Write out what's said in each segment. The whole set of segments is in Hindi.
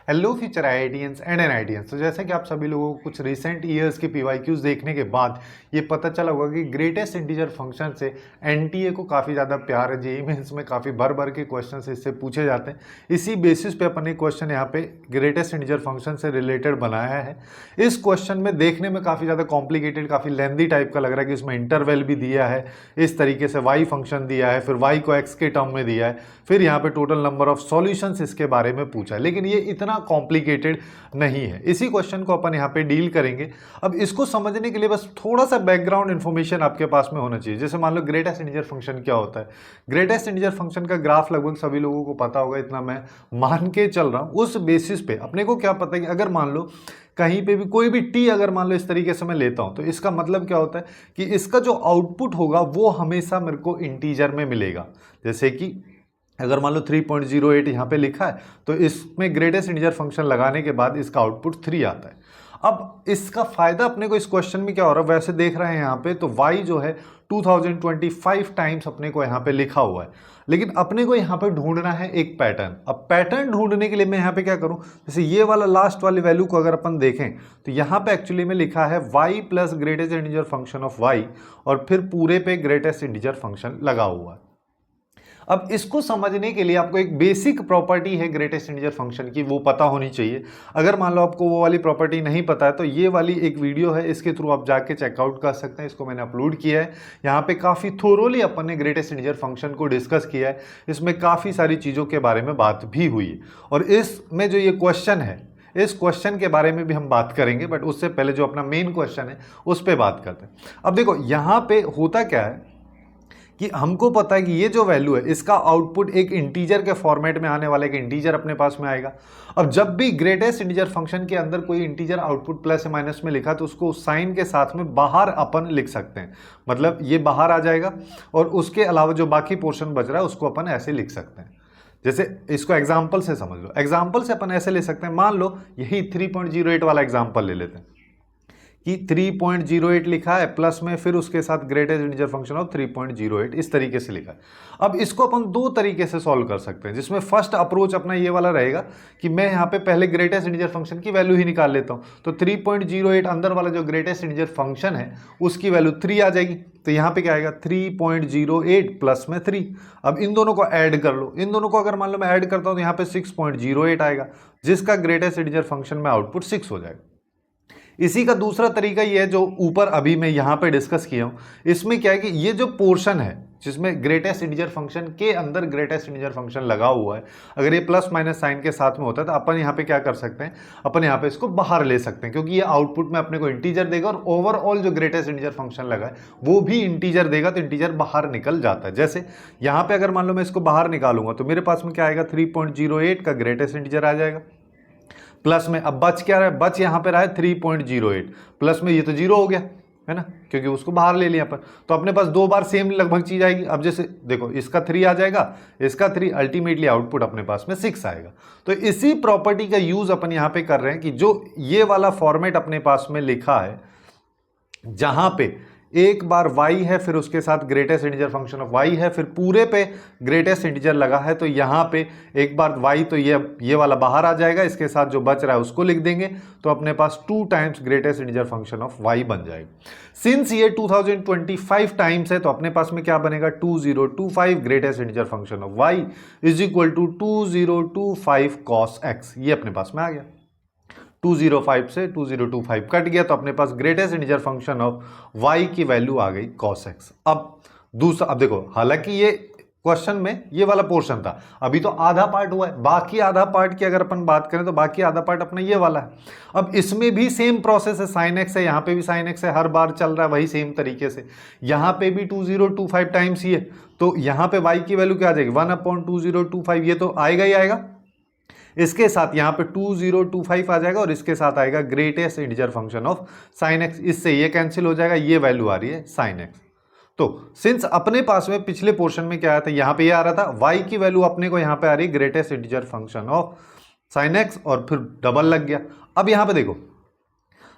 Hello future IITians and NITians. तो जैसे कि आप सभी लोगों को कुछ रिसेंट ईयर्स के पीवाईक्यूज देखने के बाद ये पता चला होगा कि ग्रेटेस्ट इंटीजर फंक्शन से एनटीए को काफ़ी ज़्यादा प्यार है। जेईई मेंस में काफ़ी भर भर के क्वेश्चन इससे पूछे जाते हैं। इसी बेसिस पे अपन एक क्वेश्चन यहाँ पे ग्रेटेस्ट इंटीजर फंक्शन से रिलेटेड बनाया है। इस क्वेश्चन में देखने में काफ़ी ज़्यादा कॉम्प्लिकेटेड, काफ़ी लेंदी टाइप का लग रहा है कि इसमें इंटरवल भी दिया है, इस तरीके से वाई फंक्शन दिया है, फिर वाई को एक्स के टर्म में दिया है, फिर यहाँ पे टोटल नंबर ऑफ सॉल्यूशंस इसके बारे में पूछा है। लेकिन ये इतना कॉम्प्लिकेटेड नहीं है। इसी क्वेश्चन को अपन यहाँ पे डील करेंगे। अब इसको समझने के लिए बस थोड़ा सा बैकग्राउंड इन्फॉर्मेशन आपके पास में होना चाहिए। जैसे मान लो ग्रेटेस्ट इंटीजर फंक्शन क्या होता है। ग्रेटेस्ट इंटीजर फंक्शन का ग्राफ लगभग सभी लोगों को पता होगा, इतना मैं मान के चल रहा हूँ। उस बेसिस पे अपने को क्या पता है कि अगर मान लो कहीं पे भी कोई भी टी अगर मान लो इस तरीके से मैं लेता हूं, तो इसका मतलब क्या होता है कि इसका जो आउटपुट होगा वो हमेशा मेरे को इंटीजर में मिलेगा। जैसे कि अगर मान लो 3.08 यहाँ पे लिखा है, तो इसमें ग्रेटेस्ट इंटीजर फंक्शन लगाने के बाद इसका आउटपुट 3 आता है। अब इसका फायदा अपने को इस क्वेश्चन में क्या हो रहा है, वैसे देख रहे हैं यहाँ पे तो y जो है 2025 टाइम्स अपने को यहाँ पे लिखा हुआ है। लेकिन अपने को यहाँ पे ढूंढना है एक पैटर्न। अब पैटर्न ढूंढने के लिए मैं यहाँ पे क्या करूँ, जैसे ये वाला लास्ट वाली वैल्यू को अगर अपन देखें तो यहाँ पे एक्चुअली में लिखा है y plus greatest integer function of y और फिर पूरे पे ग्रेटेस्ट इंटीजर फंक्शन लगा हुआ है। अब इसको समझने के लिए आपको एक बेसिक प्रॉपर्टी है ग्रेटेस्ट इंटीजर फंक्शन की, वो पता होनी चाहिए। अगर मान लो आपको वो वाली प्रॉपर्टी नहीं पता है तो ये वाली एक वीडियो है, इसके थ्रू आप जाके चेकआउट कर सकते हैं। इसको मैंने अपलोड किया है। यहाँ पे काफ़ी थोरोली अपन ने ग्रेटेस्ट इंटीजर फंक्शन को डिस्कस किया है। इसमें काफ़ी सारी चीज़ों के बारे में बात भी हुई है और इसमें जो ये क्वेश्चन है, इस क्वेश्चन के बारे में भी हम बात करेंगे, बट उससे पहले जो अपना मेन क्वेश्चन है उस पर बात करते हैं। अब देखो यहाँ पे होता क्या है कि हमको पता है कि ये जो वैल्यू है इसका आउटपुट एक इंटीजर के फॉर्मेट में आने वाला एक इंटीजर अपने पास में आएगा। अब जब भी ग्रेटेस्ट इंटीजर फंक्शन के अंदर कोई इंटीजर आउटपुट प्लस या माइनस में लिखा तो उसको साइन के साथ में बाहर अपन लिख सकते हैं, मतलब ये बाहर आ जाएगा और उसके अलावा जो बाकी पोर्शन बच रहा है उसको अपन ऐसे लिख सकते हैं। जैसे इसको एग्जाम्पल से समझ लो, एग्जाम्पल से अपन ऐसे ले सकते हैं। मान लो यही 3.08 वाला एग्जाम्पल ले लेते हैं कि 3.08 लिखा है प्लस में फिर उसके साथ ग्रेटेस्ट इंटीजर फंक्शन ऑफ 3.08 इस तरीके से लिखा है। अब इसको अपन दो तरीके से सॉल्व कर सकते हैं, जिसमें फर्स्ट अप्रोच अपना ये वाला रहेगा कि मैं यहाँ पे पहले ग्रेटेस्ट इंटीजर फंक्शन की वैल्यू ही निकाल लेता हूँ। तो 3.08 अंदर वाला जो ग्रेटेस्ट इंटीजर फंक्शन है उसकी वैल्यू 3 आ जाएगी। तो यहाँ पे क्या आएगा 3.08 प्लस में 3। अब इन दोनों को ऐड कर लो, इन दोनों को अगर मान लो मैं ऐड करता हूँ तो यहाँ पे 6.08 आएगा, जिसका ग्रेटेस्ट इंटीजर फंक्शन में आउटपुट 6 हो जाएगा। इसी का दूसरा तरीका ये है जो ऊपर अभी मैं यहाँ पे डिस्कस किया हूँ। इसमें क्या है कि ये जो पोर्शन है जिसमें ग्रेटेस्ट इंटीजर फंक्शन के अंदर ग्रेटेस्ट इंटीजर फंक्शन लगा हुआ है, अगर ये प्लस माइनस साइन के साथ में होता है तो अपन यहाँ पे क्या कर सकते हैं, अपन यहाँ पे इसको बाहर ले सकते हैं, क्योंकि ये आउटपुट में अपने को इंटीजर देगा और ओवरऑल जो ग्रेटेस्ट इंटीजर फंक्शन लगा है वो भी इंटीजर देगा, तो इंटीजर बाहर निकल जाता है। जैसे यहाँ पे अगर मान लो मैं इसको बाहर निकालूंगा तो मेरे पास में क्या आएगा 3.08 का ग्रेटेस्ट इंटीजर आ जाएगा प्लस में। अब बच क्या रहा है, बच यहाँ पे रहा है 3.08 प्लस में, ये तो 0 हो गया है ना, क्योंकि उसको बाहर ले लिया अपन। तो अपने पास दो बार सेम लगभग चीज आएगी। अब जैसे देखो इसका 3 आ जाएगा, इसका 3, अल्टीमेटली आउटपुट अपने पास में 6 आएगा। तो इसी प्रॉपर्टी का यूज अपन यहाँ पे कर रहे हैं कि जो ये वाला फॉर्मेट अपने पास में लिखा है जहां पे एक बार y है फिर उसके साथ greatest integer function of y है, फिर पूरे पे ग्रेटेस्ट इंटीजर लगा है, तो यहाँ पे एक बार y तो ये वाला बाहर आ जाएगा, इसके साथ जो बच रहा है उसको लिख देंगे, तो अपने पास 2 times greatest integer function of y बन जाएगा। सिंस ये 2025 टाइम्स है तो अपने पास में क्या बनेगा 2025 greatest integer function of y is equal to 2025 cos x। ये अपने पास में आ गया, 205 से 2025 कट गया, तो अपने पास greatest integer function of y की वैल्यू आ गई cos x। अब दूसरा, अब देखो हालांकि ये क्वेश्चन में ये वाला पोर्शन था, अभी तो आधा पार्ट हुआ है, बाकी आधा पार्ट की अगर अपन बात करें तो बाकी आधा पार्ट अपना ये वाला है। अब इसमें भी सेम प्रोसेस है, sin x है, यहाँ पे भी sin x है, हर बार चल रहा है वही सेम तरीके से। यहाँ पे भी 2025 टाइम्स ही है, तो यहाँ पे y की वैल्यू क्या आ जाएगी 1/2025, ये तो आएगा ही आएगा। इसके साथ यहाँ पे 2025 आ जाएगा और इसके साथ आएगा greatest integer function of sine x, इससे ये कैंसिल हो जाएगा, ये वैल्यू आ रही है साइन एक्स। तो सिंस अपने पास में पिछले पोर्शन में क्या आया था, यहाँ पे ये आ रहा था y की वैल्यू अपने को यहाँ पे आ रही है greatest integer function of sine x और फिर डबल लग गया। अब यहाँ पे देखो,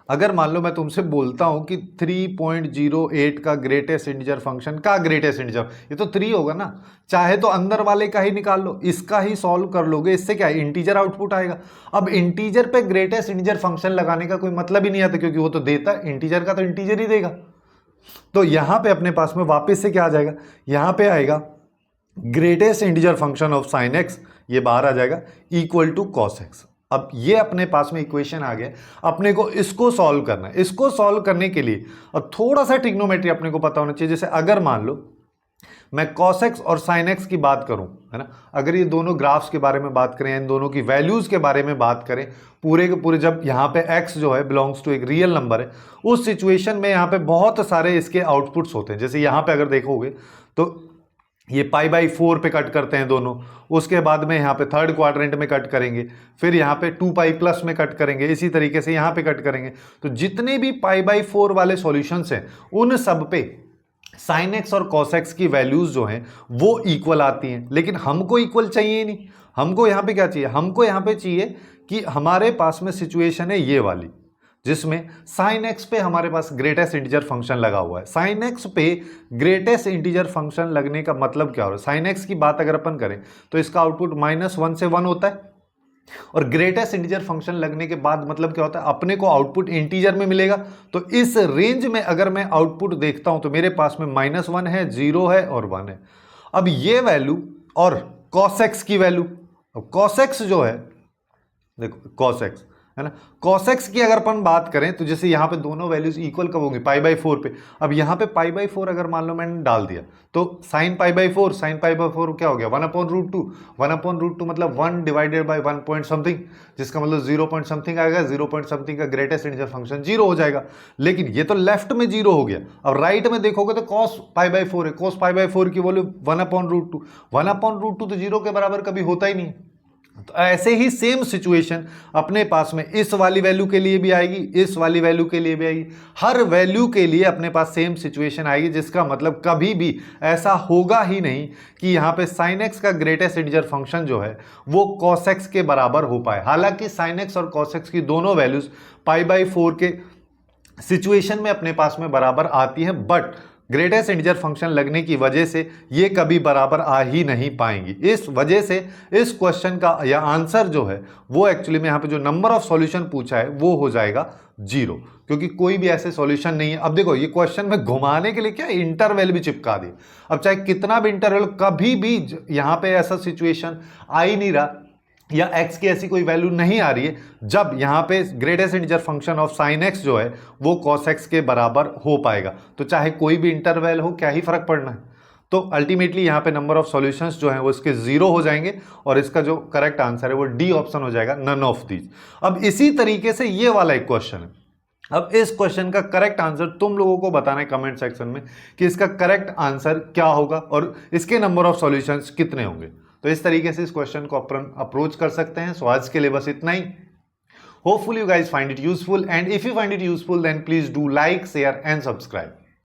अगर मान लो मैं तुमसे बोलता हूं कि 3.08 का ग्रेटेस्ट इंटीजर फंक्शन का ग्रेटेस्ट इंटीजर, ये तो 3 होगा ना, चाहे तो अंदर वाले का ही निकाल लो, इसका ही सॉल्व कर लोगे, इससे क्या है इंटीजर आउटपुट आएगा। अब इंटीजर पे ग्रेटेस्ट इंटीजर फंक्शन लगाने का कोई मतलब ही नहीं आता, क्योंकि वो तो देता है इंटीजर का, तो इंटीजर ही देगा। तो यहां पे अपने पास में वापस से क्या आ जाएगा, यहां पे आएगा greatest integer function of sine x, ये बाहर आ जाएगा, इक्वल टू कॉस एक्स। अब ये अपने पास में इक्वेशन आ गया, अपने को इसको सॉल्व करना है। इसको सॉल्व करने के लिए अब थोड़ा सा ट्रिग्नोमेट्री अपने को पता होना चाहिए। जैसे अगर मान लो मैं cos x और sin x की बात करूं, है ना, अगर ये दोनों ग्राफ्स के बारे में बात करें, इन दोनों की वैल्यूज के बारे में बात करें, पूरे के पूरे, जब यहाँ पे x जो है बिलोंग्स टू एक रियल नंबर है, उस सिचुएशन में यहाँ पे बहुत सारे इसके आउटपुट्स होते हैं। जैसे यहाँ पे अगर देखोगे तो ये π/4 पे कट करते हैं दोनों, उसके बाद में यहाँ पे थर्ड क्वाड्रेंट में कट करेंगे, फिर यहाँ पे 2π+ में कट करेंगे, इसी तरीके से यहाँ पे कट करेंगे। तो जितने भी π/4 वाले सॉल्यूशंस हैं उन सब पे साइन एक्स और कॉस एक्स की वैल्यूज जो हैं वो इक्वल आती हैं। लेकिन हमको इक्वल चाहिए नहीं, हमको यहाँ पे क्या चाहिए, हमको यहाँ पे चाहिए कि हमारे पास में सिचुएशन है ये वाली, जिसमें साइन एक्स पे हमारे पास ग्रेटेस्ट इंटीजर फंक्शन लगा हुआ है। साइन एक्स पे ग्रेटेस्ट इंटीजर फंक्शन लगने का मतलब क्या हो रहा है, साइन एक्स की बात अगर अपन करें तो इसका आउटपुट -1 से 1 होता है, और ग्रेटेस्ट इंटीजर फंक्शन लगने के बाद मतलब क्या होता है, अपने को आउटपुट इंटीजर में मिलेगा। तो इस रेंज में अगर मैं आउटपुट देखता हूं तो मेरे पास में -1 है, 0 है और 1 है। अब ये वैल्यू और cos x की वैल्यू, अब cos x जो है, देखो cos x है ना, cos x की अगर अपन बात करें तो जैसे यहाँ पे दोनों वैल्यूज इक्वल कब होंगी, π/4 पे। अब यहाँ पे π/4 अगर मान लो मैंने डाल दिया तो sin π/4, sin π/4 क्या हो गया 1/√2, 1/√2 मतलब 1 डिवाइडेड बाय 1 पॉइंट समथिंग, जिसका मतलब 0 पॉइंट समथिंग आएगा, 0 पॉइंट समथिंग का ग्रेटेस्ट इंटीजर फंक्शन 0 हो जाएगा। लेकिन ये तो लेफ्ट में 0 हो गया, अब राइट में देखोगे तो cos π/4 है, cos π/4 की वैल्यू 1/√2, 1/√2 तो 0 के बराबर कभी होता ही नहीं। तो ऐसे ही सेम सिचुएशन अपने पास में इस वाली वैल्यू के लिए भी आएगी, इस वाली वैल्यू के लिए भी आएगी, हर वैल्यू के लिए अपने पास सेम सिचुएशन आएगी, जिसका मतलब कभी भी ऐसा होगा ही नहीं कि यहाँ पे sin x का ग्रेटेस्ट इंटीजर फंक्शन जो है वो cos x के बराबर हो पाए। हालांकि sin x और cos x की दोनों वैल्यूज π/4 के सिचुएशन में अपने पास में बराबर आती हैं, बट ग्रेटेस्ट इंटीजर फंक्शन लगने की वजह से ये कभी बराबर आ ही नहीं पाएंगी। इस वजह से इस क्वेश्चन का या आंसर जो है वो एक्चुअली में यहाँ पे जो नंबर ऑफ सॉल्यूशन पूछा है वो हो जाएगा 0, क्योंकि कोई भी ऐसे सॉल्यूशन नहीं है। अब देखो ये क्वेश्चन में घुमाने के लिए क्या इंटरवल भी चिपका दिया, अब चाहे कितना भी इंटरवल, कभी भी यहाँ पे ऐसा सिचुएशन आ ही नहीं रहा या x की ऐसी कोई वैल्यू नहीं आ रही है जब यहाँ पे greatest integer function of sine x जो है वो cos x के बराबर हो पाएगा। तो चाहे कोई भी इंटरवल हो, क्या ही फर्क पड़ना है। तो अल्टीमेटली यहाँ पे नंबर ऑफ सॉल्यूशंस जो हैं वो इसके 0 हो जाएंगे, और इसका जो करेक्ट आंसर है वो डी ऑप्शन हो जाएगा, नन ऑफ दीज। अब इसी तरीके से ये वाला एक क्वेश्चन है, अब इस क्वेश्चन का करेक्ट आंसर तुम लोगों को बताना है कमेंट सेक्शन में कि इसका करेक्ट आंसर क्या होगा और इसके नंबर ऑफ सॉल्यूशंस कितने होंगे। तो इस तरीके से इस क्वेश्चन को अपन अप्रोच कर सकते हैं। सो आज के लिए बस इतना ही। Hopefully you guys find it useful, and if you find it useful then please do like, share and subscribe.